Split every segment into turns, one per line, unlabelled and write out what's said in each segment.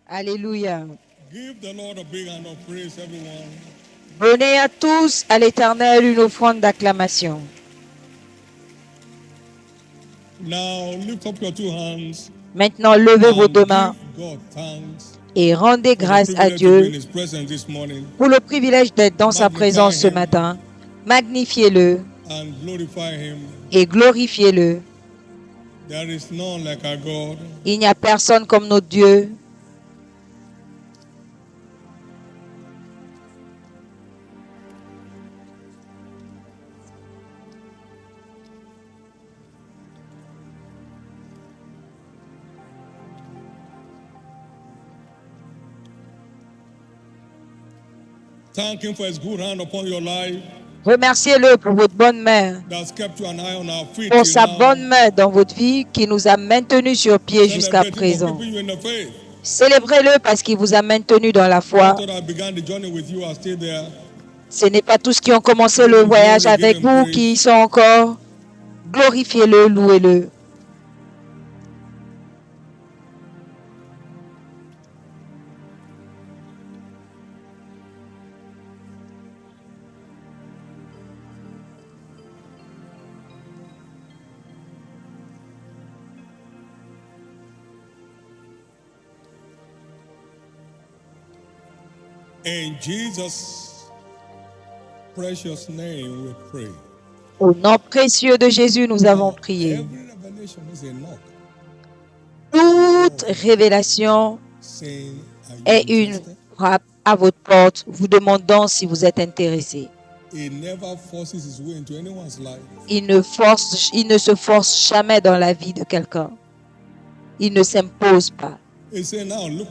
Alléluia.
Give the Lord a big hand of praise, everyone.
Donnez à tous à l'Éternel une offrande d'acclamation.
Now lift up your two hands
Maintenant, levez vos
and
deux mains
give God thanks
et rendez
for the
grâce à
privilege to be in
Dieu
His presence this morning.
pour le privilège d'être dans sa
Magnify
présence ce
Him
matin. Magnifiez-le
and glorify Him.
et glorifiez-le.
There is none like our God.
Il n'y a personne comme notre Dieu.
Thank Him for His good hand upon your life.
Remerciez-le pour votre bonne main,
That's kept you and I on our feet
pour
till
sa
now.
bonne main dans votre vie qui nous a maintenus sur pied jusqu'à
Celebrate Him for
présent.
keeping you in the faith.
Célébrez-le parce qu'il vous a maintenu dans la
I
foi.
thought I began the journey with you. I stayed there.
Ce n'est pas tous qui ont commencé le voyage avec vous qui y sont encore. Glorifiez-le, louez-le.
In Jesus' precious name we pray.
Au nom précieux de Jésus, nous avons prié.
Every revelation is a knock.
Toute révélation
Saying, are you
est une
interested?
frappe à votre porte, vous demandant si vous êtes intéressé.
He never forces his way into anyone's life.
Il ne se force jamais dans la vie de quelqu'un. Il ne s'impose pas.
He said, now look.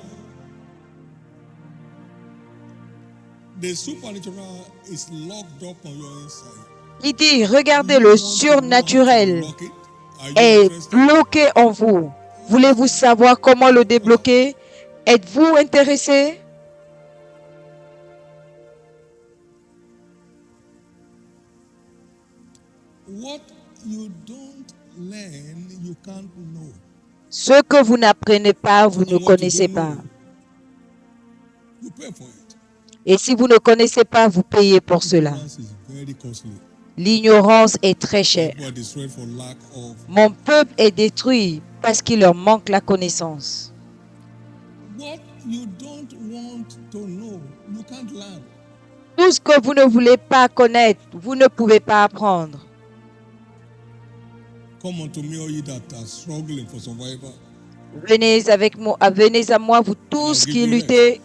The supernatural is locked up on your inside.
Il dit, regardez, le surnaturel
Lock it. Are you
est
interested?
bloqué en vous. Voulez-vous savoir comment le débloquer? Êtes-vous intéressé?
What you don't learn, you can't know.
Ce que vous n'apprenez pas, vous ne connaissez pas.
You pay for it.
Et si vous ne connaissez pas, vous payez pour cela.
Ignorance is very costly.
L'ignorance est très chère.
People are destroyed for lack of.
Mon peuple est détruit parce qu'il leur manque la connaissance.
What you don't want to know, you can't learn.
Tout ce que vous ne voulez pas connaître, vous ne pouvez pas apprendre.
Come unto me, all ye that are struggling for survival.
Venez à moi, vous tous qui luttez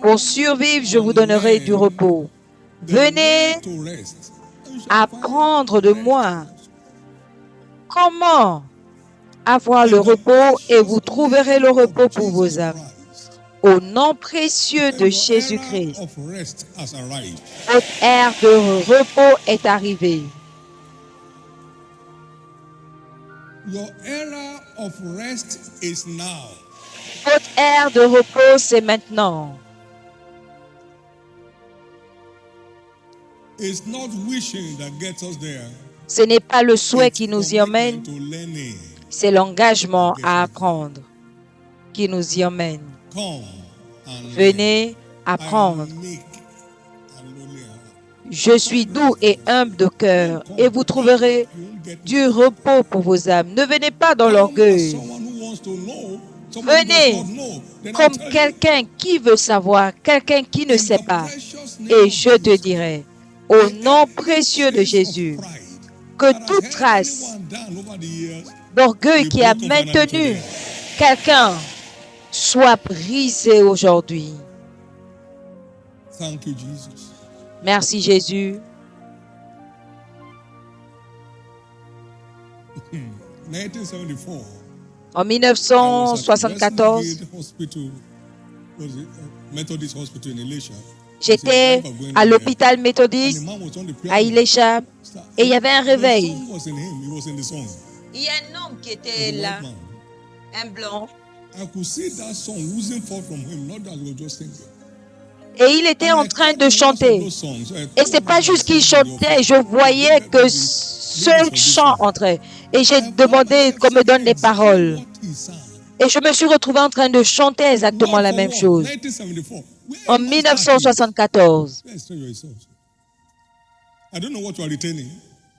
pour survivre, je vous donnerai du repos. Venez
To rest.
apprendre de moi comment avoir le repos et vous trouverez le repos pour vos âmes. Au nom précieux de Jésus-Christ,
Of rest has arrived.
votre ère de repos est arrivée.
Your era of rest is now.
Votre ère de repos, c'est maintenant.
It's not wishing that gets us there.
Ce n'est pas le souhait
It's
qui nous y emmène,
commitment to learning.
c'est l'engagement à apprendre qui nous y emmène.
Come and
Venez
learn.
apprendre.
I am meek and lowly of heart.
Je suis doux et humble de cœur et vous trouverez
You won't get
du repos pour vos âmes. Ne venez pas dans
Come as
l'orgueil.
someone who wants to know, someone who
Venez
does not know. Then I'll
comme
tell you.
quelqu'un qui veut savoir, quelqu'un qui ne
In
sait
the
pas.
precious name
Et
of
je te
Jesus,
dirai, au nom précieux de Jésus, que toute trace d'orgueil qui a maintenu quelqu'un soit brisée aujourd'hui.
Thank you, Jesus.
Merci Jésus.
1974.
En
I was at
1974,
Westgate Hospital, was it, Methodist Hospital in Elisha.
j'étais à l'hôpital méthodiste à Ilécha et il y avait un réveil.
The song was in him. He was in the song.
Il y a un homme qui
He
était
was a
là,
white man.
un blanc,
I could see that song oozing forth from him, not that he was just singing.
et il était en train de chanter. Et c'est pas juste qu'il chantait, je voyais que ce chant entrait. Et j'ai demandé qu'on me donne les paroles. Et je me suis retrouvé en train de chanter exactement
Word
la
for
même
word,
chose.
1974. Where
En
was that thing?
1974.
Let's tell you yourselves. I don't know what you are retaining.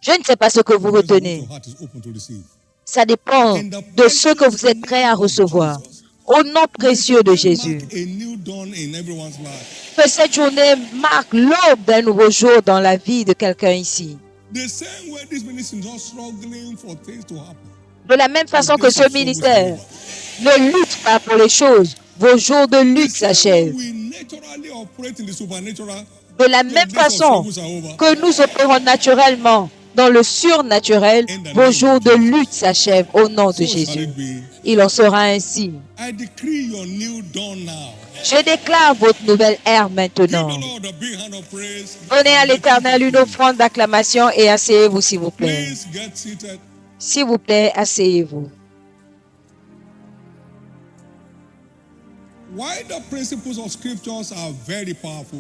Je ne sais pas ce que vous
Depends on what
retenez.
your heart is open to receive.
Ça dépend
In the
de ce que vous
precious
êtes prêt à
name of
recevoir.
Jesus,
Au nom
may
précieux de
today
Jésus.
mark a new dawn in everyone's life.
Que cette journée marque l'aube d'un nouveau jour dans la vie de quelqu'un ici.
The same way this ministry is not struggling for things to happen.
De la même façon
The
que
days
ce
of struggles
ministère
are over.
ne lutte pas pour les choses, vos jours de
The
lutte
same way
s'achèvent.
we naturally operate in the supernatural,
De la
your
même
days of
façon
struggles are over.
que nous opérons naturellement dans le surnaturel, vos jours de lutte s'achèvent au nom de
So shall
Jésus.
it be.
Il en sera ainsi.
I decree your new dawn now.
Je déclare votre nouvelle ère
Give
maintenant.
the Lord a big hand of praise.
Donnez à
And let him
l'Éternel une
fulfill.
offrande d'acclamation et asseyez-vous s'il vous plaît.
Please get seated.
S'il vous plaît, asseyez-vous.
While the principles of scriptures are very powerful,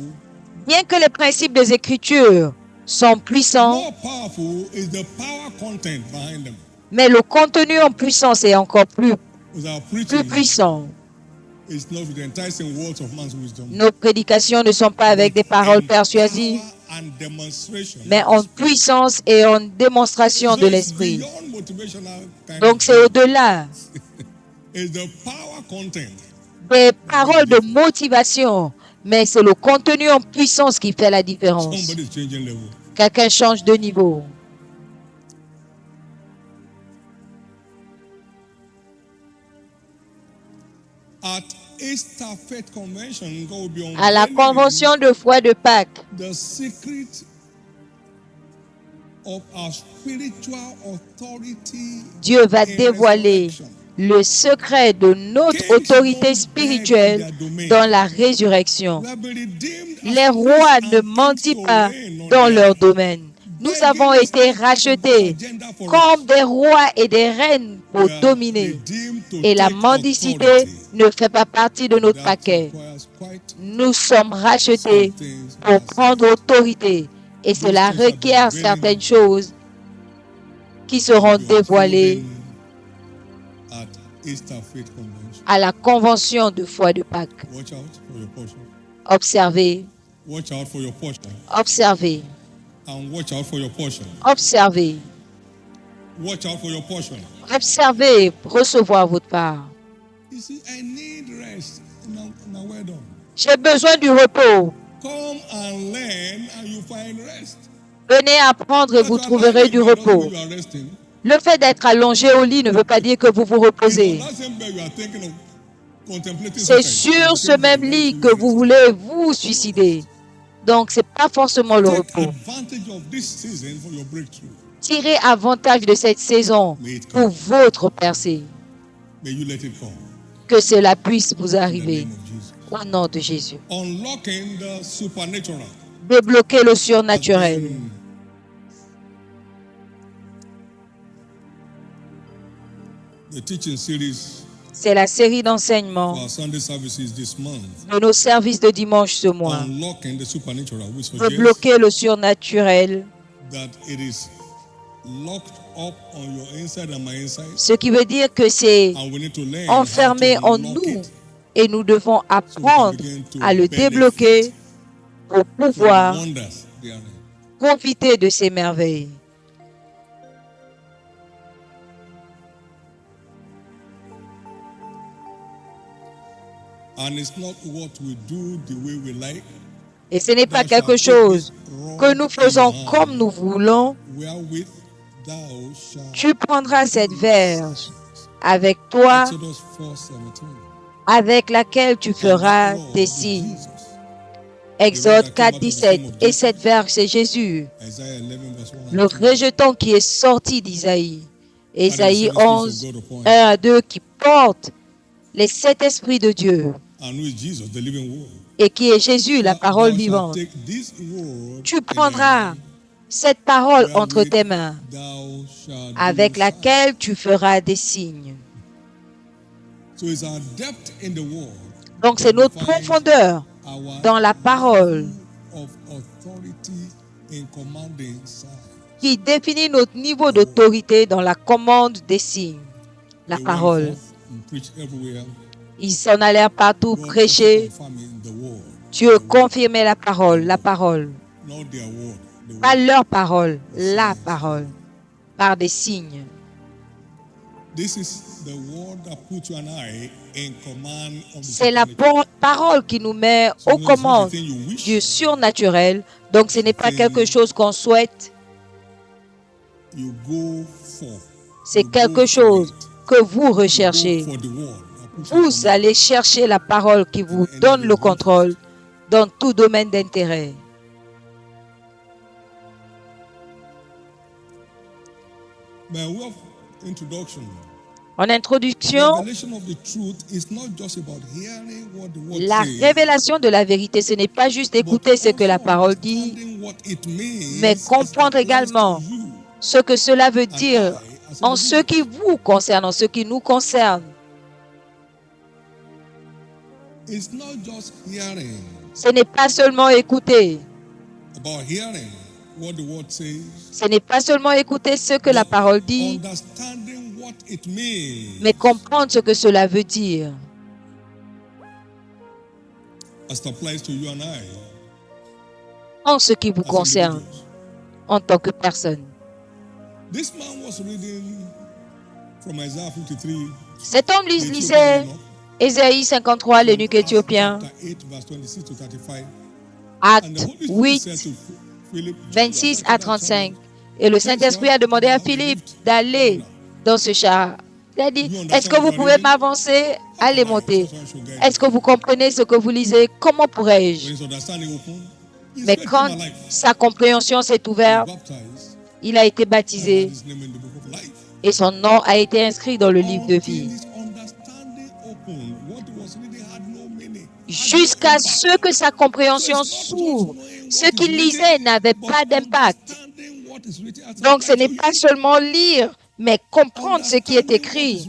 Bien que les principes des Écritures sont puissants,
more powerful is the power content behind them.
mais le contenu en puissance est encore plus
Because our preaching
puissant.
is not with the enticing words of man's wisdom,
Nos prédications ne sont pas avec des paroles
in
persuasives,
power and demonstration.
mais en puissance et en démonstration
So
de
it's
l'Esprit.
beyond motivational kind
Donc
of
c'est au-delà
It's the power content.
des paroles de motivation, mais c'est le contenu en puissance qui fait la différence.
Somebody's changing level.
Quelqu'un change de niveau.
At Easter Faith Convention, God will be
À la
unveiling
convention de foi de Pâques,
the secret of our spiritual authority.
Dieu va
in
dévoiler
resurrection.
le secret de notre autorité spirituelle dans la résurrection.
We have been redeemed as
Les rois
priests
ne
and
mendient
kings to
pas
reign on
dans
the
leur
earth.
domaine. Nous avons été rachetés comme des rois et des reines pour
We are
dominer.
redeemed to
Et la
take
mendicité
authority.
ne fait pas partie de notre
That
paquet.
requires quite
Nous sommes rachetés
some things
pour prendre autorité. Et cela requiert certaines choses qui seront dévoilées
at Easter Faith Convention.
à la convention de foi de Pâques.
Watch out for your portion.
Observez,
Watch out for your portion.
observez,
And watch out for your portion.
observez,
Watch out for your portion.
observez, recevoir votre part.
You see, I need rest. Now, well done.
J'ai besoin du repos.
Come and learn and you find rest.
Venez apprendre et vous trouverez du repos.
You are resting.
Le fait d'être allongé au lit ne veut pas dire que vous vous reposez.
In that same bed, you are thinking of contemplating
C'est
suicide.
sur ce même lit que vous voulez vous suicider. Donc, ce n'est pas forcément le
Take
repos.
advantage of this season for your breakthrough.
Tirez avantage de cette saison pour votre percée.
May you let it come.
Que cela puisse vous
In the
arriver.
name of Jesus.
Au nom de Jésus.
Unlocking the supernatural.
Débloquez le surnaturel.
The teaching series
C'est la série
for
d'enseignements
our Sunday services this month.
de nos services de dimanche ce mois.
Unlocking the supernatural, which suggests
Débloquer le surnaturel,
that it is locked up on your inside and my inside.
ce qui veut dire que c'est
And we need to learn
enfermé
how to
en
unlock
nous
it
et nous devons apprendre à le débloquer pour
for the
pouvoir
wonders therein.
profiter de ces merveilles.
And it's not what we do the way we like.
Et ce n'est pas
Thou shalt
quelque
take
chose
this rod
que nous
in
faisons
your hand,
comme nous voulons.
wherewith thou shalt
Tu prendras cette verge avec toi,
Exodus 4:17.
avec laquelle tu feras
And that
des
rod is
signes.
Jesus.
Exode 4, 17. Et cette verge, c'est Jésus,
Isaiah 11 verse 1
le
and 2.
rejeton qui est sorti d'Isaïe. Isaïe
And the
11,
seven spirits of God
1 à 2, qui porte les sept esprits de Dieu
And who is Jesus, the living word.
et qui est Jésus, la parole
Thou shalt
vivante.
take this word
Tu
in thy
prendras
hand,
cette parole
wherewith
entre tes mains,
thou shalt
avec
do
laquelle tu feras des signes.
signs. So it's our depth in the word
Donc c'est notre profondeur
our
dans la parole
of authority in commanding signs.
qui définit notre niveau d'autorité dans la commande des signes. La
They went
parole.
forth and preach everywhere.
Ils s'en allèrent partout
God
prêcher.
also confirming the word,
Dieu confirmait la parole,
not their word. The
pas
word.
leur parole, la parole, par des signes.
This is the word that puts you and I in command of the
C'est la
supernatural.
parole qui nous met
So
aux
it's not a
commandes
thing you wish,
du surnaturel. Donc ce n'est pas quelque chose qu'on souhaite,
you go for.
c'est
You go
quelque
for
chose
it.
que vous
You
recherchez.
go for the word that puts you in
Vous
command.
allez chercher la parole qui vous donne le contrôle dans tout domaine d'intérêt.
By way of introduction,
En introduction,
revelation of the truth is not just about hearing what the word
la
says,
révélation de la vérité, ce n'est pas juste
but
écouter ce que la
also
parole dit,
understanding what it means
mais
as it
comprendre
applies
également
to you
ce que cela veut
and
dire
I as
en ce qui
individuals.
vous concerne, en ce qui nous concerne.
It's not just hearing
Ce n'est pas seulement écouter,
about hearing what the word says,
ce n'est pas seulement écouter ce que la
but
parole dit,
understanding what it means
mais comprendre ce que cela veut dire
as it applies to you and I
en ce qui vous
as
concerne
individuals.
en tant que personne.
This man was reading from Isaiah 53,
Cet homme
the Ethiopian
lisait
eunuch,
Ésaïe 53, l'eunuque
from Acts
éthiopien,
chapter 8, verse 26 to 35. And the
Actes
Holy Spirit said
8,
to Philip,
26 à 35. Et le Saint-Esprit a demandé à Philippe d'aller dans ce char. Il a dit, est-ce que vous pouvez m'avancer? Allez monter. Est-ce que vous comprenez ce que vous lisez? Comment pourrais-je?
When his understanding opened, his
Mais
faith
quand
came alive.
sa compréhension s'est
He was
ouverte,
baptized
il a été
and had
baptisé
his name in the book of life.
et son nom a été inscrit dans le livre de
Until
vie.
his understanding opened, what he was reading had no meaning.
Jusqu'à ce que sa compréhension s'ouvre. Ce qu'il lisait n'avait pas d'impact. Donc ce n'est pas seulement lire, mais comprendre ce qui est écrit,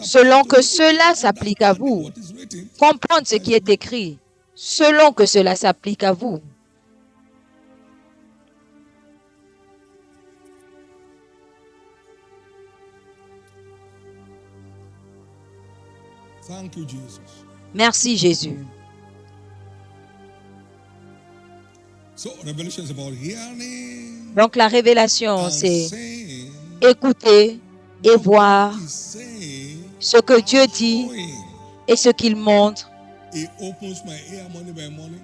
selon que cela s'applique à vous. Comprendre ce qui est écrit, selon que cela s'applique à vous.
Thank you, Jesus.
Merci Jésus.
So, revelation is about hearing
Donc la révélation,
and
c'est
saying
écouter et voir
what he's saying
ce que Dieu dit
showing.
et ce qu'il montre
He opens my ear morning by morning.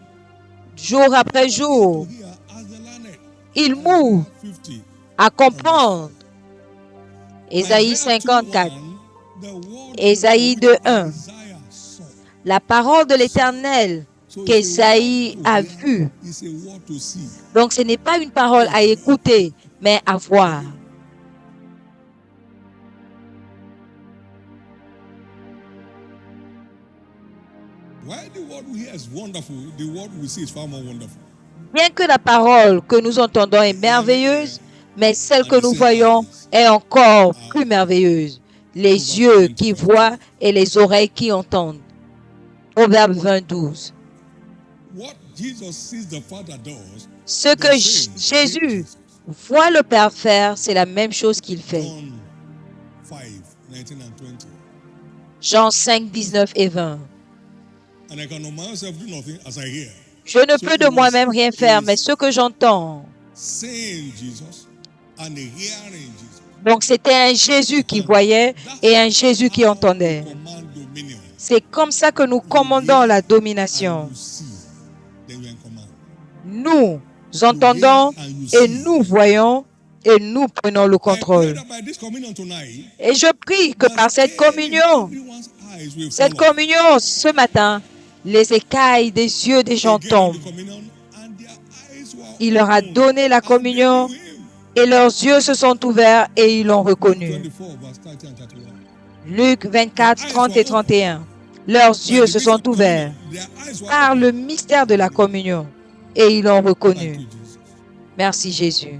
jour après
To
jour.
hear as the learned.
Il m'ouvre
Isaiah 50.
à comprendre. Ésaïe
Isaiah
54,
2:1, the word
Ésaïe
of which
2:1.
Isaiah saw.
La parole de l'Éternel
So
qu'Ésaïe
it's a
a
word to
vue.
hear, it's a word to see.
Donc ce n'est pas une parole à écouter, mais à voir.
While the word we hear is wonderful, the word we see is far more wonderful.
Bien que la parole que nous entendons est merveilleuse, mais celle que nous voyons est encore plus merveilleuse. Les yeux qui voient et les oreilles qui entendent. Proverbe 20:12.
What Jesus sees the Father does,
Ce que Jésus voit le Père faire, c'est la même chose qu'il fait.
John 5, 19 and 20.
Jean 5, 19 et 20.
And I can of myself do nothing as I hear.
Je ne peux de moi-même rien faire, mais ce que j'entends.
Seeing Jesus and hearing Jesus.
Donc c'était un Jésus qui voyait et un Jésus qui entendait.
Command dominion.
C'est comme ça que nous commandons la domination.
And you see, then you are in command.
Nous entendons et nous voyons et nous prenons le
I pray
contrôle.
that by this communion tonight,
Et je prie que par cette communion,
everyone's eyes will
cette
fall off.
communion ce matin, les écailles des yeux des gens
They gave
tombent.
the communion and their eyes were
Il leur a
opened,
donné la
and they
communion
knew him.
et leurs yeux se sont ouverts et ils l'ont reconnu.
24, verse 30 and 31.
Luc 24, 30 et 31. Leurs yeux se sont ouverts
Their eyes were
par
opened.
le mystère de la communion et ils l'ont
Thank
reconnu.
you, Jesus.
Merci Jésus.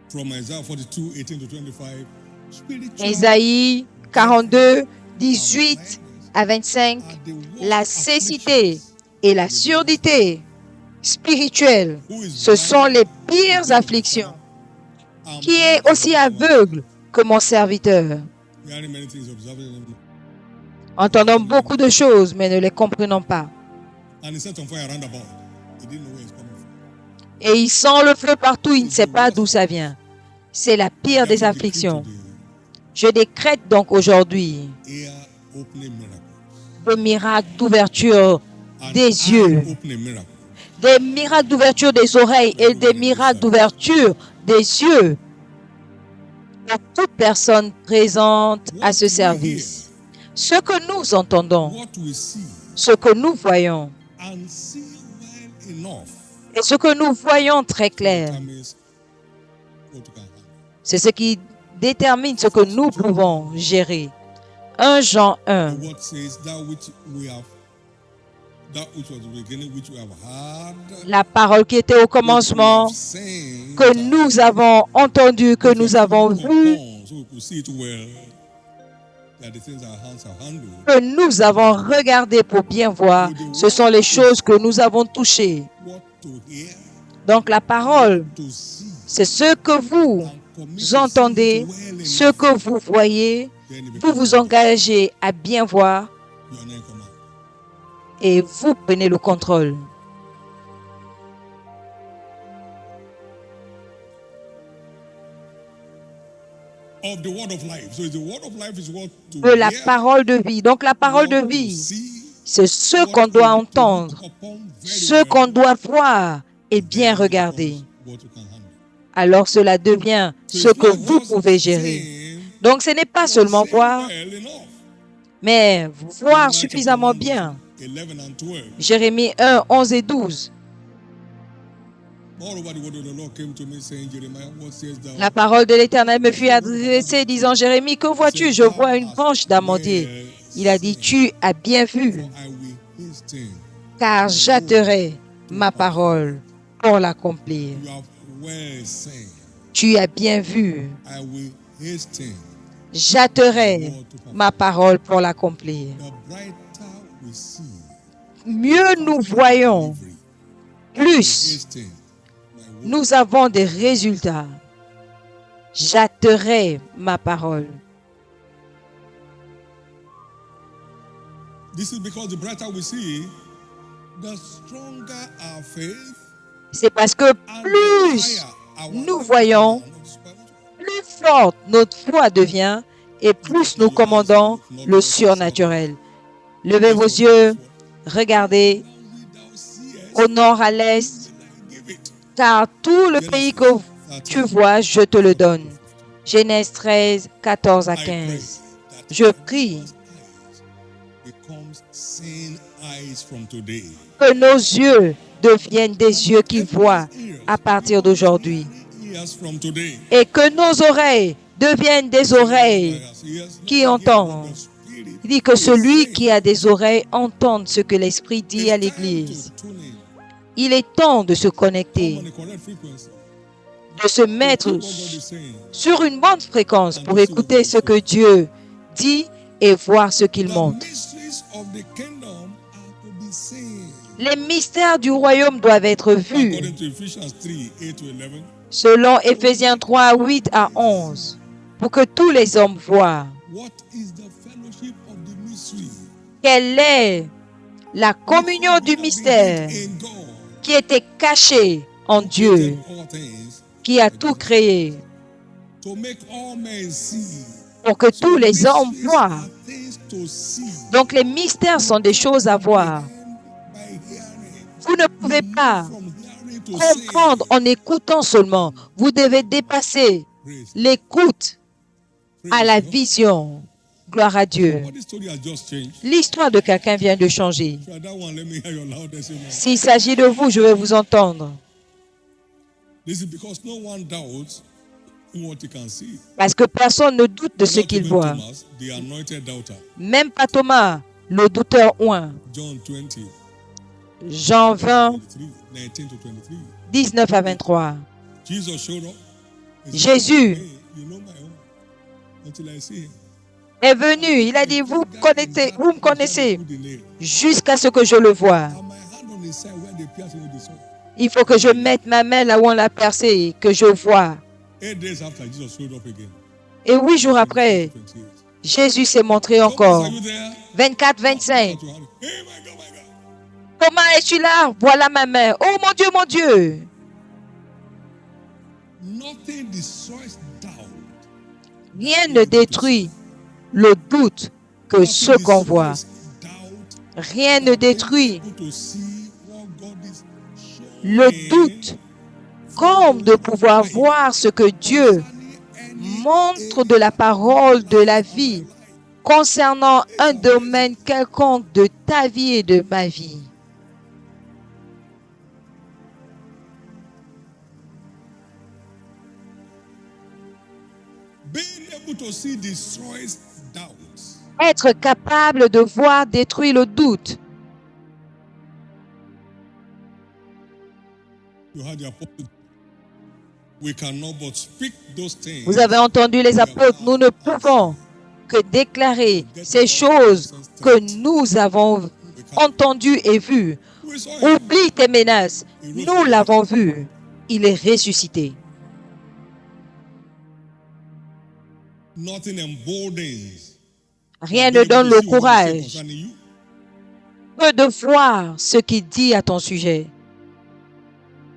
From Isaiah 42, 18 to 25. Spiritual
Ésaïe 42, 18 à 25.
are the worst
La cécité et la surdité spirituelle, ce sont les pires afflictions.
and
Qui est aussi aveugle que mon serviteur?
Hearing many things, observing them.
Entendons beaucoup de choses, mais ne les comprenons pas.
And he set on fire round about. He didn't know where it's coming from.
Et il sent le feu partout, il ne sait pas d'où ça vient. C'est la pire des afflictions. Je décrète donc aujourd'hui
Ear opening miracles.
des miracles d'ouverture des yeux, des miracles d'ouverture des oreilles et des miracles d'ouverture des yeux à toute personne présente à ce service. Ce que nous entendons,
What we see
ce que nous voyons
and see well enough
et ce que nous voyons très clair,
determines what you can handle.
c'est ce qui détermine ce que nous pouvons gérer. 1 Jean 1.
The word says that which was the beginning, which we have heard,
La parole qui était au
which we
commencement,
have seen,
que nous avons entendu, que nous avons vu,
so we could see it well. They are the things our hands have handled.
que nous avons regardé pour bien voir. Ce sont les choses que nous avons touchées.
What to hear,
Donc la parole,
to see,
c'est ce que vous entendez, ce que vous voyez.
then it
Vous
becomes
vous engagez à bien voir
you are not in command.
et vous prenez le contrôle.
Of the word of life. So the word of life is what to
De la
hear,
parole de vie. Donc la parole de
what to
vie,
see,
c'est ce
what
qu'on doit
to
entendre,
look upon very
ce
well,
qu'on doit voir et bien
then
regarder.
becomes what you can handle.
Alors cela devient
So
ce
it's
que
not
vous
just
pouvez gérer.
saying,
Donc ce n'est pas seulement voir,
well enough.
mais voir
Jeremiah
suffisamment
chapter 1,
bien.
verse 11 and 12.
Jérémie 1, 11 et 12.
Moreover, the word of the Lord came to me, saying, Jeremiah, what sayest thou?
La parole de l'Éternel me fut adressée, disant, Jérémie, que vois-tu? Je vois une branche d'amandier. Il a dit, tu as bien vu,
For I will hasten.
car j'hâterai ma parole pour l'accomplir.
You have well said,
Tu as bien vu,
I will hasten.
j'hâterai ma parole pour l'accomplir.
The brighter we see,
Mieux nous voyons, plus
hasten. My word.
nous avons des résultats. J'hâterai ma parole.
This is because the brighter we see, the stronger our faith,
C'est parce que
and
plus
the higher our
nous
faith
voyons,
and our spiritual.
plus forte notre foi devient et plus nous commandons le surnaturel. Levez vos yeux, regardez au nord, à l'est,
Give it.
car tout le pays que tu vois, je te le donne. Genèse 13, 14 à
I pray
15.
that
Je prie
becomes seeing eyes from today.
que nos yeux deviennent des yeux qui voient à partir d'aujourd'hui
Ears from today.
et que nos oreilles deviennent des oreilles qui entendent. Il dit que celui qui a des oreilles entende ce que l'Esprit dit à l'Église. Il est temps de se connecter, de se mettre sur une bonne fréquence pour écouter ce que Dieu dit et voir ce qu'il montre. Les mystères du royaume doivent être vus selon Éphésiens 3, 8 à 11 pour que tous les hommes voient quelle est la communion du mystère qui était cachée en Dieu, qui a tout créé pour que tous les hommes voient. Donc les mystères sont des choses à voir. Vous ne pouvez pas comprendre en écoutant seulement. Vous devez dépasser l'écoute à la vision. Gloire à Dieu. L'histoire de quelqu'un vient de changer. S'il s'agit de vous, je vais vous entendre. Parce que personne ne doute de ce qu'il voit. Même pas Thomas, le douteur oint. Jean 20, 19 à 23. Jésus est venu, il a dit, vous me connaissez jusqu'à ce que je le voie. Il faut que je mette ma main là où on l'a percé et que je vois. Et 8 jours après, Jésus s'est montré
Thomas,
encore.
are you there?
24,
I
25.
thought you had it. Hey, my God, my God.
Thomas, es-tu là? Voilà ma main. Oh mon Dieu, mon Dieu.
Nothing destroys doubt.
Rien ne détruit le doute que
Nothing
ce qu'on voit.
destroys doubt.
Rien ne détruit
Able to see what God is
le
showing
doute comme de pouvoir voir ce que Dieu montre de la parole de la vie concernant un domaine quelconque de ta vie et de ma vie.
being able to see destroys doubts.
Être capable de voir détruit le doute.
You had the apostle. We cannot but speak those things.
Vous avez entendu les apôtres, nous ne pouvons que déclarer ces choses que nous avons entendues et vues.
We saw him.
Oublie tes menaces. Nous l'avons vu. Il est ressuscité.
Nothing emboldens.
Rien ne donne le courage
Concerning you.
que de voir ce qu'il dit à ton sujet.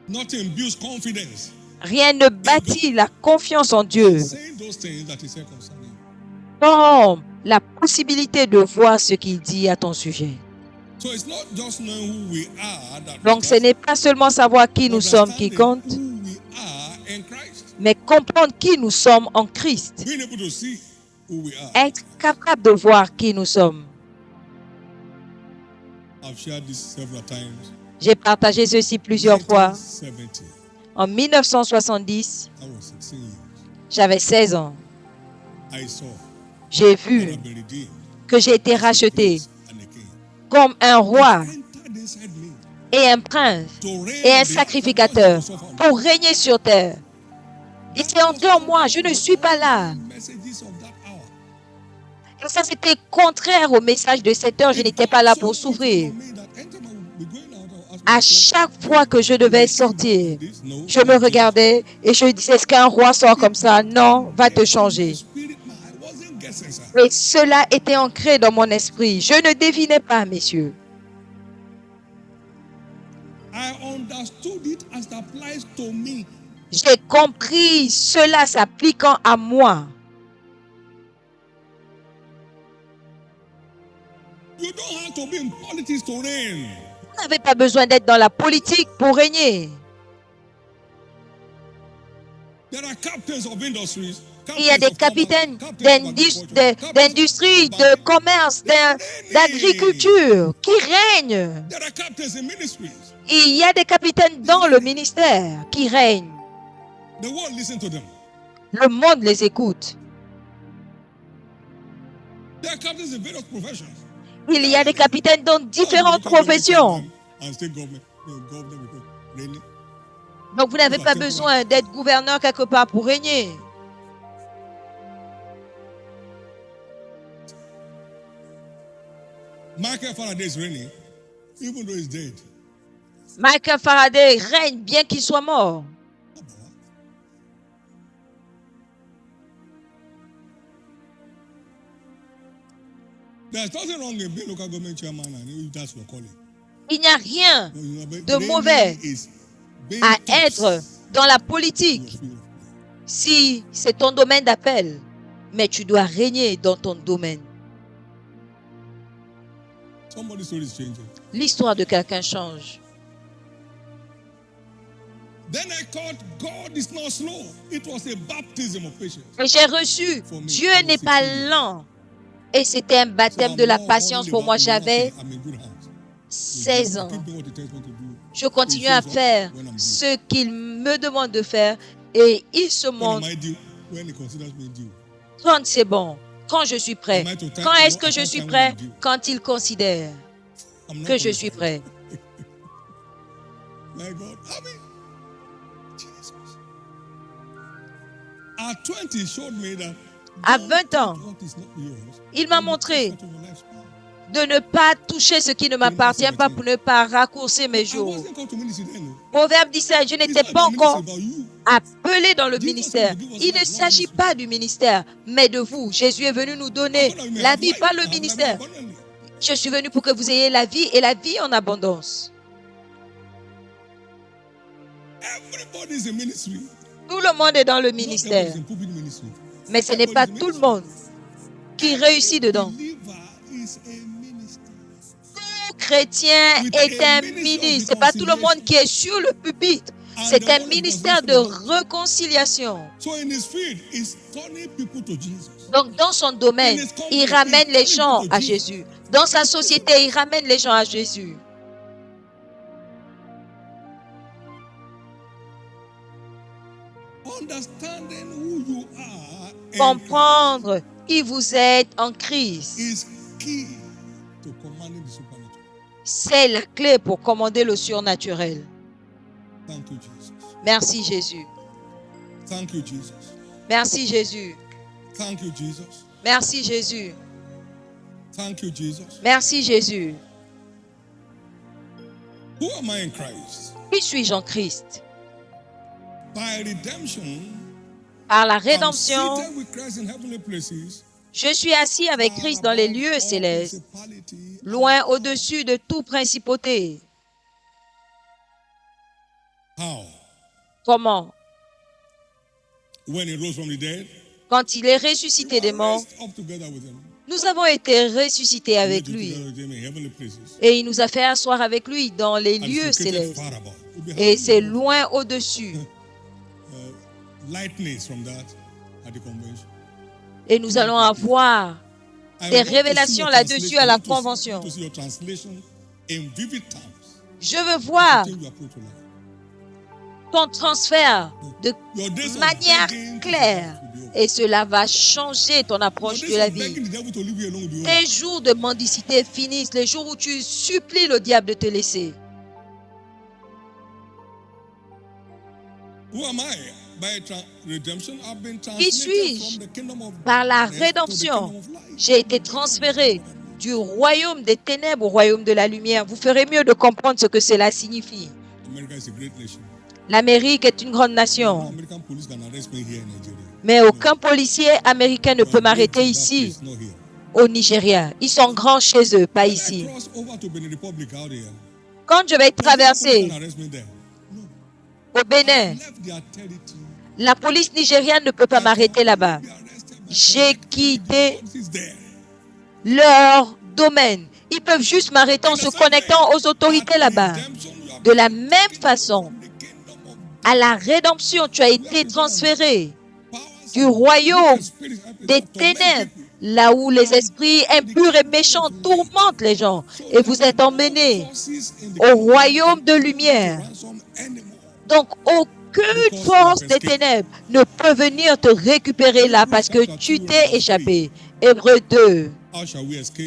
Nothing builds confidence.
Rien ne bâtit la confiance en Dieu
Saying those things that he said concerning you.
comme la possibilité de voir ce qu'il dit à ton sujet.
So it's not just knowing who we are that
Donc ce
matters,
n'est pas seulement savoir qui nous sommes qui
understanding
compte,
who we are in Christ.
mais comprendre qui nous sommes en Christ.
Being able to see who we are.
Être capable de voir qui nous sommes.
I've shared this several times.
J'ai partagé ceci plusieurs fois.
1970,
En 1970,
I was 16 years.
j'avais 16 ans.
I saw
J'ai
that
vu
I've been redeemed
que j'ai été racheté
and a king.
comme un roi
Entered inside me
et un prince
to reign
et un
on the
sacrificateur
earth of
pour régner sur terre. Il s'est entré en moi, je ne suis pas là.
messages of that hour.
Et ça, c'était contraire au message de cette heure. Je n'étais pas là pour souffrir. À chaque fois que je devais sortir, je me regardais et je disais, est-ce qu'un roi sort comme ça? Non, va te changer. Et cela était ancré dans mon esprit. Je ne devinais pas, messieurs. J'ai compris cela s'appliquant à moi.
You don't have to be in politics to reign.
Vous n'avez pas besoin d'être dans la politique pour régner.
There are captains of industries.
Il y a des capitaines d'industrie, de commerce, d'agriculture qui règnent.
There are captains in ministries.
Il y a des capitaines dans le ministère qui règnent.
The world listen to them.
Le monde les écoute.
There are captains in various professions.
Il y a des capitaines dans différentes professions.
And state government, really?
Donc vous n'avez pas besoin d'être gouverneur quelque part pour régner.
Michael Faraday is reigning, even though he's dead.
Michael Faraday règne bien qu'il soit mort.
There's nothing wrong in being local government chairman and if that's your calling.
Il n'y a rien de
Reigning
mauvais
is being
à
tough.
être dans la politique si c'est ton domaine d'appel. Mais tu dois régner dans ton domaine.
Somebody's story is changing.
L'histoire de quelqu'un change.
Then I thought God is not slow. It was a baptism of patience.
Et j'ai reçu, Dieu n'est pas lent. Et c'était un baptême de la patience pour moi. J'avais 16 ans. Je continue à faire ce qu'il me demande de faire et il se montre quand c'est bon, quand je suis prêt. Quand est-ce que je suis prêt? Quand il considère que je suis prêt.
My God, I mean, Jesus. At 20, he showed me that
À 20 ans,
what is not yours,
il m'a montré
part of your lifespan.
de ne pas toucher ce qui ne m'appartient pas pour ne pas raccourcir mes
I
jours.
wasn't called to ministry then.
Proverbe 17, je
It's
n'étais
not
pas
about ministry,
encore
about you.
appelés dans le ministère. Il ne s'agit pas du ministère, mais de vous. Jésus est venu nous donner la vie, pas le ministère. Je suis venu pour que vous ayez la vie et la vie en abondance. Tout le monde est dans le ministère, mais ce n'est pas tout le monde qui réussit dedans. Tout chrétien est un ministre. Ce n'est pas tout le monde qui est sur le pupitre. C'est un ministère de réconciliation. Donc, dans son domaine, il ramène les gens à Jésus. Dans sa société, il ramène les gens à Jésus. Comprendre qui vous êtes en Christ, c'est la clé pour commander le surnaturel. Merci Jésus. Merci Jésus. Merci Jésus. Merci Jésus. Qui suis-je en Christ? Par la rédemption, je suis assis avec Christ dans les lieux célestes, loin au-dessus de toute principauté. Comment? Quand il est ressuscité des morts, nous avons été ressuscités avec lui. Et il nous a fait asseoir avec lui dans les lieux célestes. Et c'est loin au-dessus. Et nous allons avoir des révélations là-dessus à la convention. Je veux voir ton transfert de manière claire. Et cela va changer ton approche de la vie. Tes jours de mendicité finissent, les jours où tu supplies le diable de te laisser. Qui suis-je? Par la rédemption, j'ai été transféré du royaume des ténèbres au royaume de la lumière. Vous ferez mieux de comprendre ce que cela signifie. L'Amérique est une grande nation. Mais aucun policier américain ne peut m'arrêter ici, au Nigeria. Ils sont grands chez eux, pas ici. Quand je vais traverser au Bénin, la police nigériane ne peut pas m'arrêter là-bas. J'ai quitté leur domaine. Ils peuvent juste m'arrêter en se connectant aux autorités là-bas. De la même façon, à la rédemption, tu as été transféré du royaume des ténèbres, là où les esprits impurs et méchants tourmentent les gens, et vous êtes emmenés au royaume de lumière. Donc, aucune force des ténèbres ne peut venir te récupérer là parce que tu t'es échappé. Hébreux 2,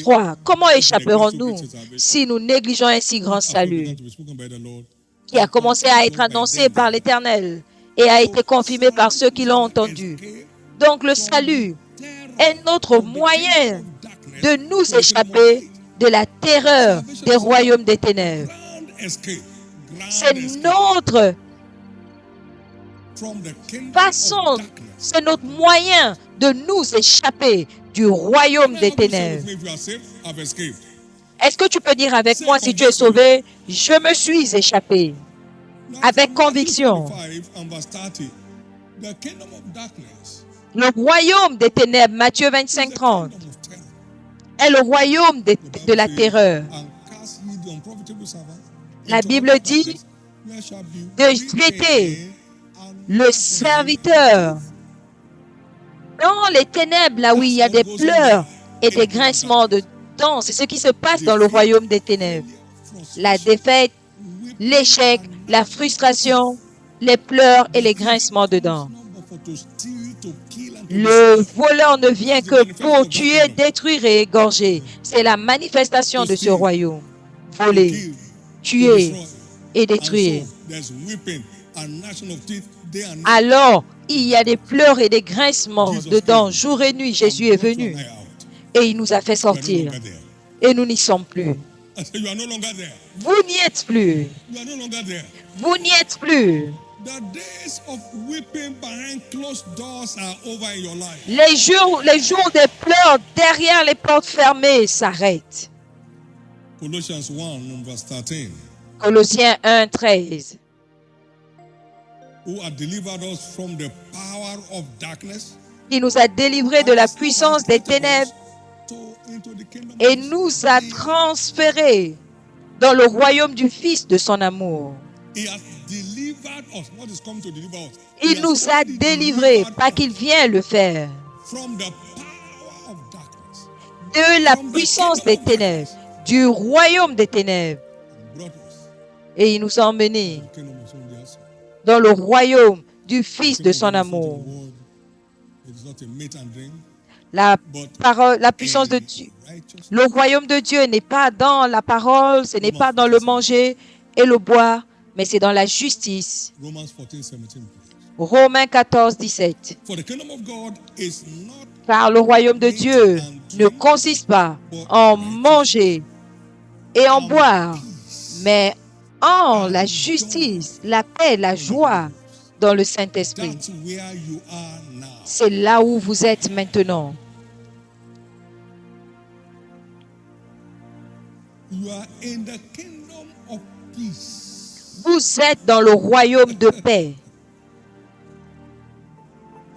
3. Comment échapperons-nous si nous négligeons un si grand salut qui a commencé à être annoncé par l'Éternel et a été confirmé par ceux qui l'ont entendu? Donc le salut est notre moyen de nous échapper de la terreur des royaumes des ténèbres. C'est notre façon, c'est notre moyen de nous échapper du royaume des ténèbres. Est-ce que tu peux dire avec moi, si tu es sauvé, je me suis échappé? Avec conviction. Le royaume des ténèbres, Matthieu 25, 30, est le royaume de la terreur. La Bible dit de jeter le serviteur dans les ténèbres, là où il y a des pleurs et des grincements de dents. C'est ce qui se passe dans le royaume des ténèbres. La défaite, l'échec, la frustration, les pleurs et les grincements de dents. Le voleur ne vient que pour tuer, détruire et égorger. C'est la manifestation de ce royaume. Voler, tuer et détruire. Alors, il y a des pleurs et des grincements de dents. Jour et nuit, Jésus est venu et il nous a fait sortir. Et nous n'y sommes plus. Vous n'y êtes plus. Vous n'y êtes plus.
The days of weeping behind closed doors are over in your life.
Les jours des pleurs derrière les portes fermées s'arrêtent.
Colossians 1 verse 13.
Colossiens 1, 13.
Who had delivered us from the power of darkness
Qui nous a délivrés de la puissance des ténèbres
into the kingdom
et
of
nous
his
a
dear.
transférés dans le royaume du Fils de son amour.
He has delivered us. What is coming to deliver us?
Il
He has
nous a
already
délivrés,
delivered
pas
us
qu'il vient le faire,
from the power of darkness,
de la
from the
puissance
kingdom
des
of
ténèbres,
darkness,
du royaume des ténèbres.
and brought us
Et il nous a emmenés
to the kingdom of son dear son.
dans le royaume du Fils
The
de
kingdom
son
of God is not
amour.
in the world. It is not a meat and drink,
La
but
parole, la puissance de
in
Dieu.
righteousness.
Le royaume de Dieu n'est pas dans la parole, ce n'est pas dans le manger et le boire, mais c'est dans la justice.
Romans 14:17. Please.
Romains 14, 17.
For the kingdom of God is not
Car le royaume de Dieu ne consiste pas en manger et en boire, mais en la justice, la paix, la joie dans le Saint-Esprit.
that's where you are now.
C'est là où vous êtes maintenant.
You are in the kingdom of peace.
Vous êtes dans le royaume de paix.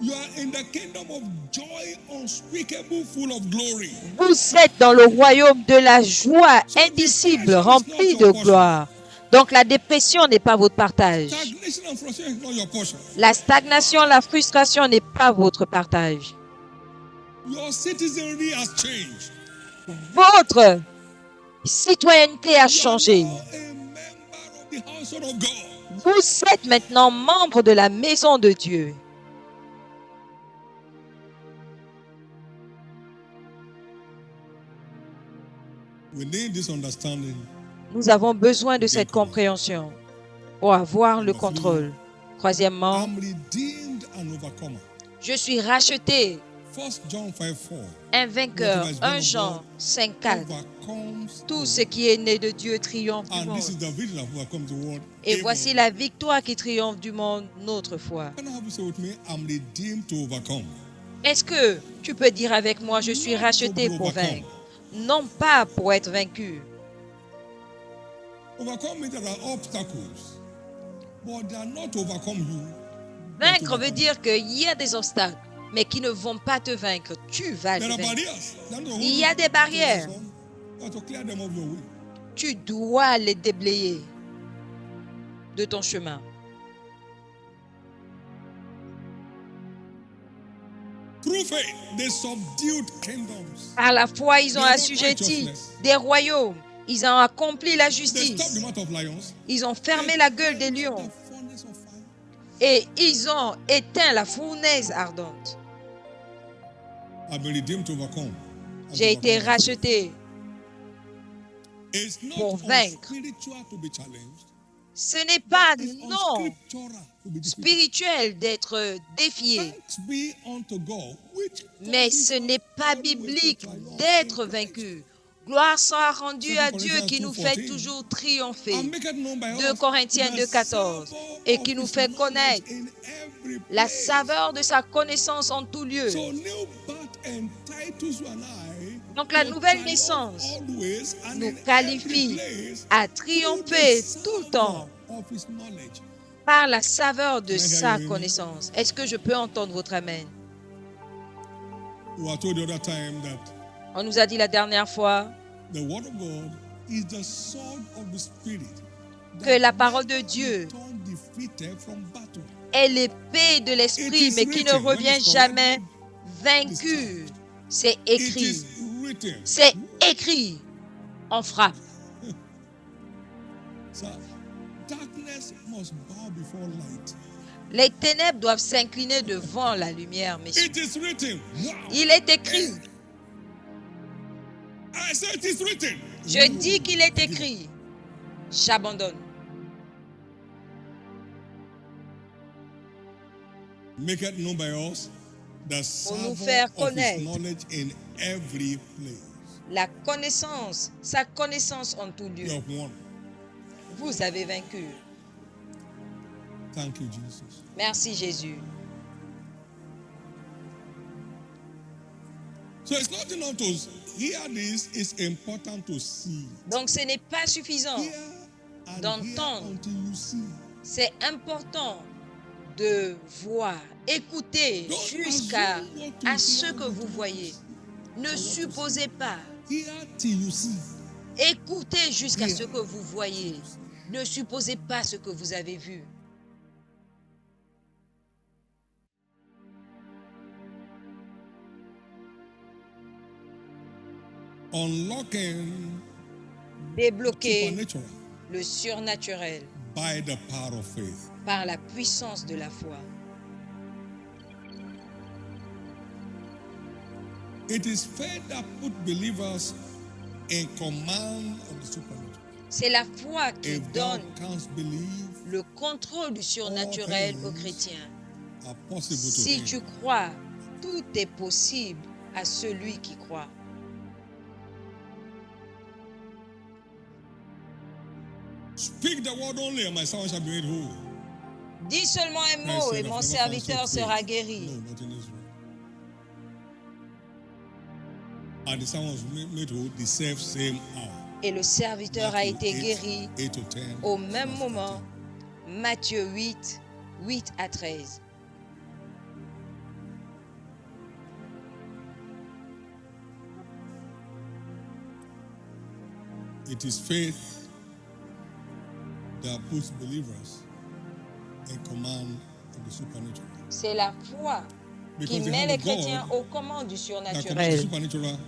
You are in the kingdom of joy unspeakable, full of glory.
Vous êtes dans le royaume de la joie indicible, remplie de gloire. Donc la dépression n'est pas votre partage.
Stagnation and frustration is not your portion.
La stagnation, la frustration n'est pas votre partage.
Your citizenry has changed.
Votre citoyenneté a changé.
You are now a member of the household of God.
Vous êtes maintenant membre de la maison de Dieu.
We need this understanding.
Nous avons besoin de cette compréhension pour avoir le contrôle. Troisièmement,
I'm redeemed and overcomer.
je suis racheté,
1 John 5:4.
un vainqueur. 1 Jean 5, 4.
Overcomes
Tout
the
ce qui est né de Dieu triomphe du
And this is
monde.
the victory that overcomes the world.
Et
Evil.
voici la victoire qui triomphe du monde, notre foi.
Can I have you say with me, I'm redeemed to overcome.
Est-ce que tu peux dire avec moi, je suis racheté pour vaincre, non pas pour être vaincu?
Overcome means there are obstacles, but they are not to overcome you.
Vaincre veut dire qu'il y a des obstacles, mais qui ne vont pas te vaincre. Tu vas les
There are
vaincre.
barriers. They are not to hold
Il y a
you
des barrières.
to you have to clear them off your way.
Tu dois les déblayer de ton chemin.
Through faith, they subdued kingdoms.
Par la foi, ils ont assujetti des royaumes. Ils ont accompli la
They stopped
justice.
the mouth of lions.
Ils ont fermé la gueule des lions.
The furnace of fire.
Et ils ont éteint la fournaise ardente.
I've been redeemed to overcome. And
J'ai
to
été
overcome.
racheté.
It's not
pour vaincre.
unspiritual to be challenged.
Ce n'est pas
It's
non
unscriptural to be defeated.
spirituel d'être défié,
Thanks be unto God, which
mais
causes
ce n'est pas
always to
biblique
triumph
d'être
in Christ.
vaincu. Gloire soit rendue à
2
Dieu qui nous fait
2:14.
toujours triompher.
And make it known by
2
us
Corinthiens
the
2:14.
savor
Et
of
qui nous
his
fait
knowledge
connaître
in every
la
place.
saveur de sa connaissance en tout lieu.
So new birth entitles you and I
Donc la
to
nouvelle
triumph
naissance
always and
nous
in
qualifie
every place
à
through
triompher
the
tout le temps
savor of his knowledge.
par la saveur de
Can I hear
sa
you?
connaissance. Est-ce que je peux entendre votre amen?
We were told the other time that
On nous a dit la dernière fois
the word of God is the sword of the spirit.
que la parole de Dieu
Return defeated from battle.
est l'épée de l'esprit, mais qui ne revient jamais vaincu. C'est
It
écrit.
is written.
C'est écrit. On frappe.
So, darkness must bow before light.
Les ténèbres doivent s'incliner devant la lumière, messieurs.
It is written. Wow.
Il est écrit.
I said it is written.
Je dis qu'il est écrit. J'abandonne.
Make it known by us the
Pour nous
savor
faire
of his
connaître
knowledge in every place.
La connaissance, sa connaissance en tout
You
lieu.
have won.
Vous avez vaincu.
Thank you, Jesus.
Merci Jésus.
So it's not enough to hear this, it's important to see.
Donc ce n'est pas suffisant
Hear and
d'entendre.
hear until you see.
C'est important de voir, écouter
Don't
jusqu'à
assume what you
à ce
hear
que
with
vous
your
voyez.
eyes.
Ne supposez pas.
Hear till you see.
Écoutez jusqu'à
Hear.
ce que vous voyez. Ne supposez pas ce que vous avez vu.
Unlocking
Débloquer
supernatural
le surnaturel
by the power of faith.
par la puissance de la foi.
It is faith that put believers in command of the supernatural.
C'est la foi qui
If thou
donne
canst believe,
le contrôle du surnaturel aux chrétiens.
are possible to
Si
him.
tu crois, tout est possible à celui qui croit.
Speak the word only, and my servant shall be made whole.
Dis seulement un
Christ
mot
said,
et
"I've
mon
never
serviteur
found such
sera
faith."
guéri.
No, not in Israel. And the servant was made whole the same hour.
Et le serviteur a
Matthew
été
8,
guéri
8 to 10,
au même
verse
moment.
13.
Matthieu 8, 8 à 13.
It is faith that puts believers in command of the supernatural.
C'est la foi qui
Because the
met
hand
les
of God
chrétiens aux commandes du
that commands the
surnaturel.
supernatural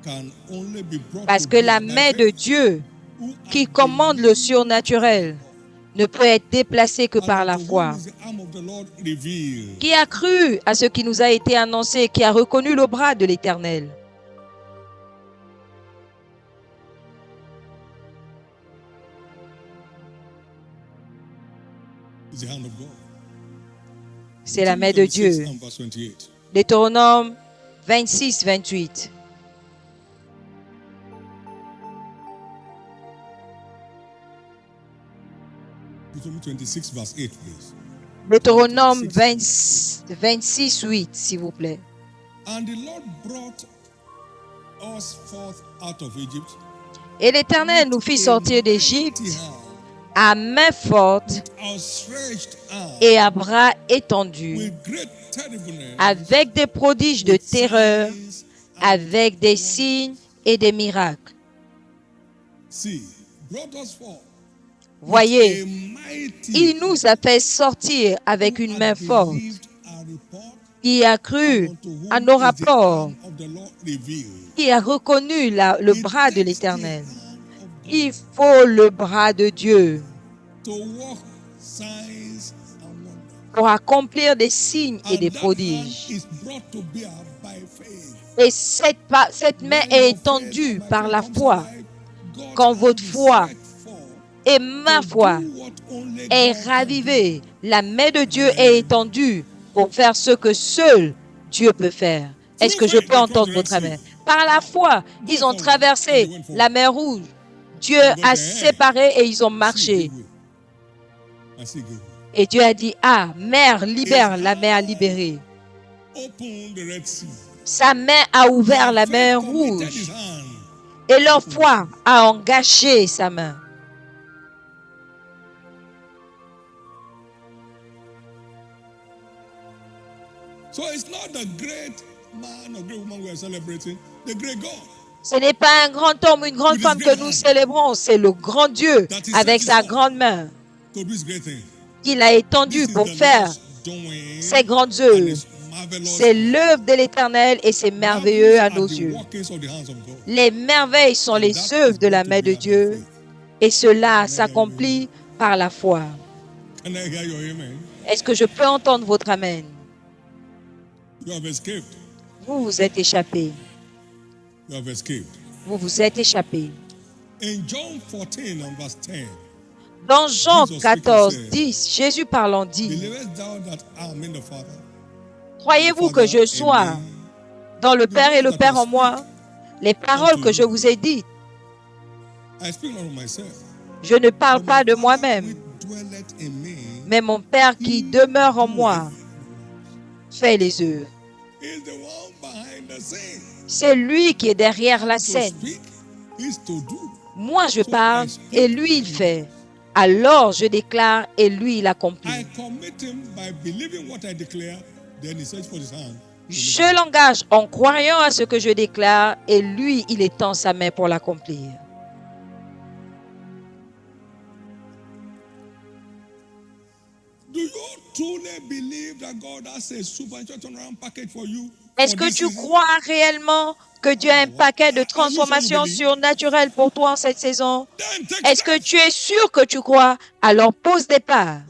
can only be brought
Parce
to
que la
bear by
main de
faith.
Dieu
Who
qui
have
commande le
believed
surnaturel ne peut être déplacée que
and
par la
unto whom
foi.
is the arm of the Lord revealed.
Qui a cru à ce qui nous a été annoncé, qui a reconnu le bras de l'Éternel.
It's the hand of God.
C'est la main de
26
Dieu.
and verse 28.
Deutéronome 26, 28.
Deuteronomy 26 verse 8, please.
Deutéronome 26, 8, s'il vous plaît.
And the Lord brought us forth out of Egypt
Et l'Éternel nous fit sortir d'Égypte à main forte
outstretched arm,
et à bras étendus,
with great terribleness,
avec des prodiges de
with
terreur,
signs and
avec des signes et des miracles.
see, brought us forth.
Voyez,
A mighty
il nous a fait sortir avec une main forte,
believed our report,
qui a cru
unto whom
à nos
is the
rapports,
arm of the Lord revealed.
qui a reconnu le
It
bras de
takes
l'Éternel.
the arm of God
Il faut le bras de Dieu
to work signs and wonders.
pour accomplir des signes et
And
des
that
prodiges.
hand is brought to bear by faith.
Et cette main est étendue par la foi. Quand votre foi et ma foi est ravivée, la main de Dieu est étendue pour faire ce que seul Dieu peut faire. Est-ce que je peux entendre votre amen? Par la foi, ils ont traversé la mer Rouge. Dieu a séparé et ils ont marché. Et Dieu a dit, ah, mer, libère. La mer a libéré. Sa main a ouvert la mer Rouge. Et leur foi a engagé sa main.
So it's not the great man or great woman we are celebrating, the great God.
Ce n'est pas un grand homme ou une grande femme que nous célébrons, c'est le grand Dieu avec sa grande main
To do his great thing.
qu'il a étendue
This is
pour
the
faire
Lord's doing,
ses grandes
and
œuvres.
it's marvelous.
C'est l'œuvre de l'Éternel et c'est merveilleux à nos yeux.
Workings of the hands of God.
Les merveilles sont les œuvres de la main de Dieu et cela s'accomplit par la foi.
Can I hear your amen?
Est-ce que je peux entendre votre amen?
You have escaped.
Vous vous êtes échappés.
You have escaped.
Vous vous êtes échappés.
In John 14 and verse 10,
Dans Jean 14, 10, Jésus parlant dit,
believest thou that I am in the Father?
croyez-vous que je sois dans le Père et le Père en moi? Les paroles que je vous ai dites,
I speak not of myself.
je ne parle
but
pas
my
de
Father
moi-même,
which dwelleth in me
mais mon Père qui demeure en moi fait les œuvres.
He's the one behind the scene.
C'est lui qui est derrière la
To
scène.
speak is to do.
Moi, je parle et lui, il fait. Alors, je déclare et lui, il
I
accomplit.
commit him by believing what I declare, then he stretches forth his hand.
Je l'engage en croyant à ce que je déclare et lui, il étend sa main pour l'accomplir.
Do you truly believe that God has a supernatural turnaround package for you?
Est-ce
for
que
this
tu
season?
crois réellement que Dieu a un paquet de transformations surnaturelles pour toi en cette saison?
Then take
Est-ce que
steps.
tu es sûr que tu crois? Alors pose des pas.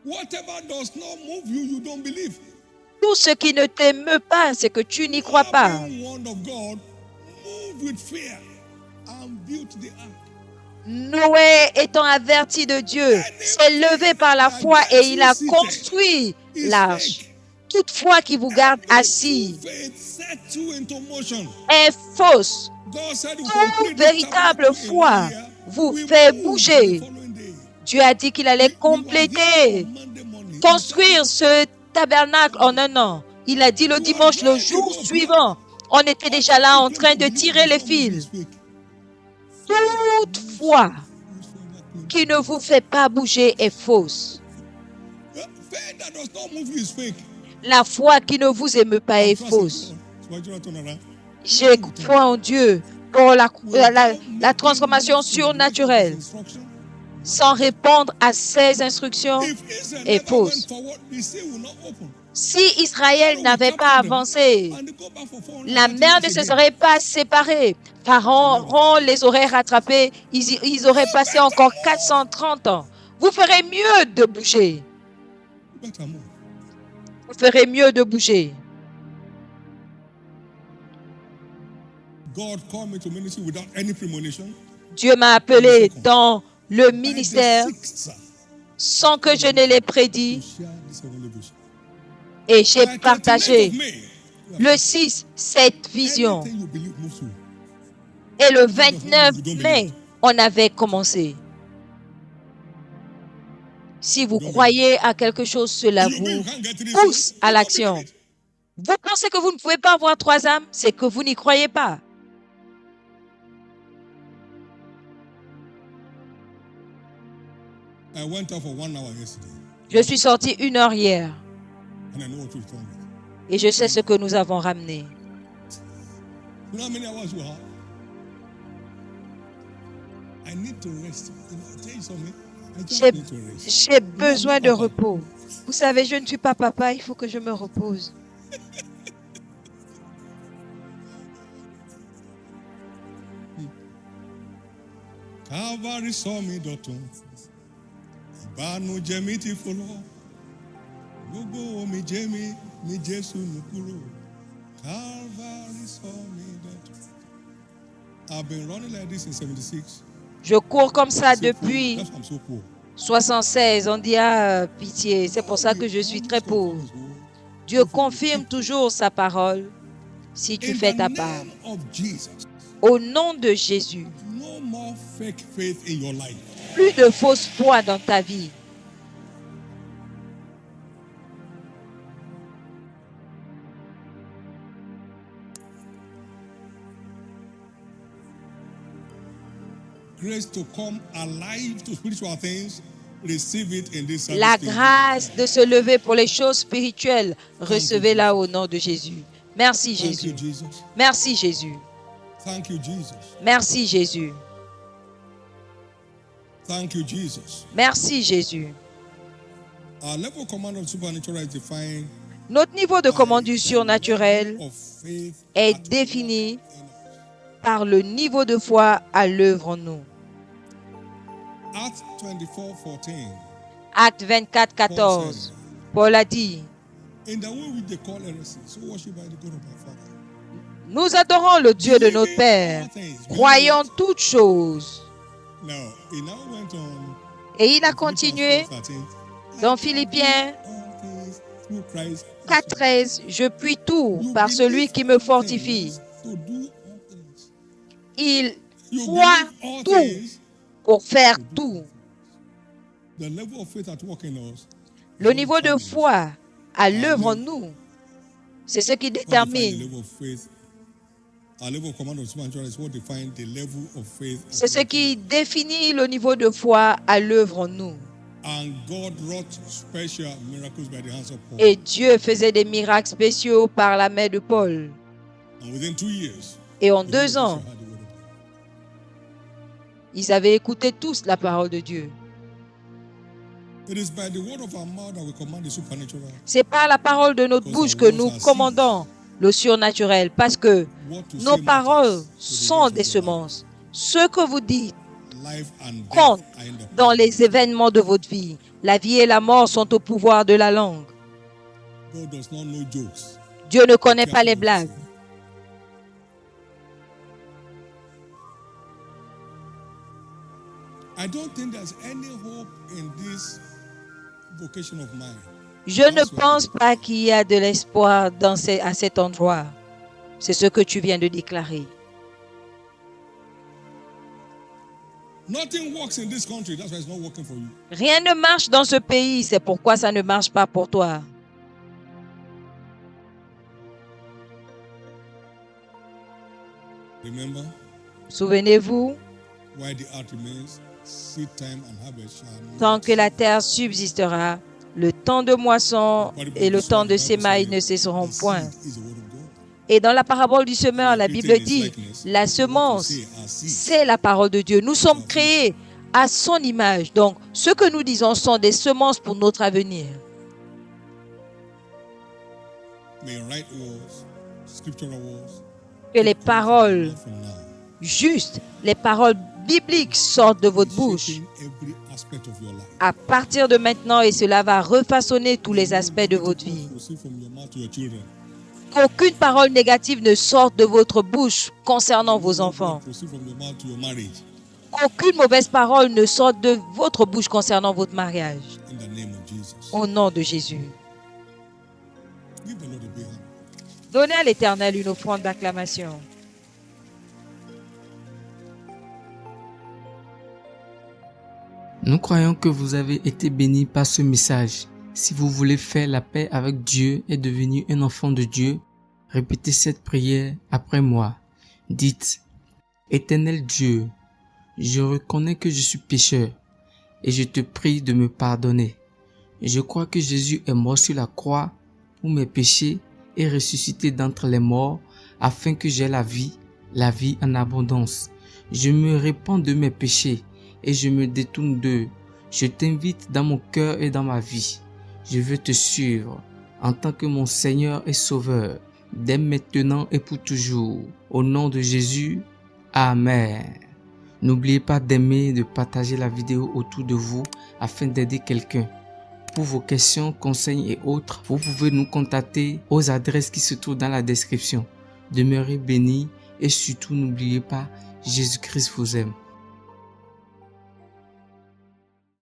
Whatever does not move you, you don't believe.
Tout ce qui ne t'émeut pas, c'est que tu n'y crois
Noah,
pas.
being warned of God, moved with fear and built the ark.
Noé, étant averti de Dieu, s'est levé par la foi et il a construit l'arche. Toutefois qui vous garde assis
Faith set you into motion.
est fausse.
God said he will
Toute
complete this
véritable
tabernacle in
foi
1 year.
vous
We
fait
moved
bouger.
the following day.
Dieu a dit qu'il allait
We were here
compléter,
on Monday morning.
construire ce tabernacle en un an. Il a dit le dimanche, le jour suivant, on était déjà là en train de tirer les fils. Toute foi qui ne vous fait pas bouger est fausse.
Faith that does not move you is fake.
La foi qui ne vous émeut pas est fausse. J'ai foi en Dieu pour la transformation surnaturelle. Sans répondre à ses instructions est fausse. Si Israël n'avait pas avancé, la mer ne se serait pas séparée. Pharaon les aurait rattrapés. Ils auraient passé encore 430 ans. Vous ferez mieux de bouger. Vous ferez mieux de bouger. Dieu m'a appelé dans le ministère sans que je ne l'ai prédit et j'ai partagé le 6 cette vision. Et le 29 mai, on avait commencé. Si vous croyez à quelque chose, cela vous pousse à l'action. Vous pensez que vous ne pouvez pas avoir 3 âmes? C'est que vous n'y croyez pas. Je suis sorti 1 heure hier. Et je sais ce que nous avons ramené. J'ai besoin de repos. Vous savez, je ne suis pas papa, il faut que je me repose. Je cours comme ça depuis 76. On dit pitié, c'est pour ça que je suis très pauvre. Dieu confirme toujours sa parole si tu fais ta part. Au nom de Jésus, plus de fausse foi dans ta vie. La grâce de se lever pour les choses spirituelles, recevez-la au nom de Jésus. Merci Jésus. Merci Jésus. Merci Jésus. Merci Jésus. Notre niveau de commande du surnaturel est défini par le niveau de foi à l'œuvre en nous. Acte 24, 14. Paul a dit, nous adorons le Dieu de notre Père, croyons toutes choses. Et il a continué dans Philippiens 4,13, je puis tout par celui qui me fortifie. Il croit tout pour faire tout.
The level of faith at work in us.
Le niveau de foi à l'œuvre en nous, c'est ce qui détermine. C'est ce qui définit le niveau de foi à l'œuvre en nous. Et Dieu faisait des miracles spéciaux par la main de Paul. Et en 2 ans, ils avaient écouté tous la parole de Dieu. C'est par la parole de notre bouche que nous commandons le surnaturel, parce que nos paroles sont des semences. Ce que vous dites compte dans les événements de votre vie. La vie et la mort sont au pouvoir de la langue. Dieu ne connaît pas les blagues. Je ne pense pas qu'il y a de l'espoir à cet endroit. C'est ce que tu viens de déclarer. Rien ne marche dans ce pays, c'est pourquoi ça ne marche pas pour toi. Souvenez-vous, tant que la terre subsistera, le temps de moisson et le temps de sémaille ne cesseront point. Et dans la parabole du semeur, la Bible dit, la semence, c'est la parole de Dieu. Nous sommes créés à son image. Donc, ce que nous disons sont des semences pour notre avenir. Que les paroles justes, les paroles bibliques sortent de votre bouche à partir de maintenant, et cela va refaçonner tous les aspects de votre vie. Qu'aucune parole négative ne sorte de votre bouche concernant vos enfants. Qu'aucune mauvaise parole ne sorte de votre bouche concernant votre mariage. Au nom de Jésus. Donnez à l'Éternel une offrande d'acclamation.
Nous croyons que vous avez été bénis par ce message. Si vous voulez faire la paix avec Dieu et devenir un enfant de Dieu, répétez cette prière après moi. Dites, Éternel Dieu, je reconnais que je suis pécheur et je te prie de me pardonner. Je crois que Jésus est mort sur la croix pour mes péchés et ressuscité d'entre les morts afin que j'aie la vie en abondance. Je me répands de mes péchés et je me détourne d'eux. Je t'invite dans mon cœur et dans ma vie. Je veux te suivre en tant que mon Seigneur et Sauveur, dès maintenant et pour toujours. Au nom de Jésus, Amen. N'oubliez pas d'aimer et de partager la vidéo autour de vous afin d'aider quelqu'un. Pour vos questions, conseils et autres, vous pouvez nous contacter aux adresses qui se trouvent dans la description. Demeurez bénis et surtout n'oubliez pas, Jésus-Christ vous aime.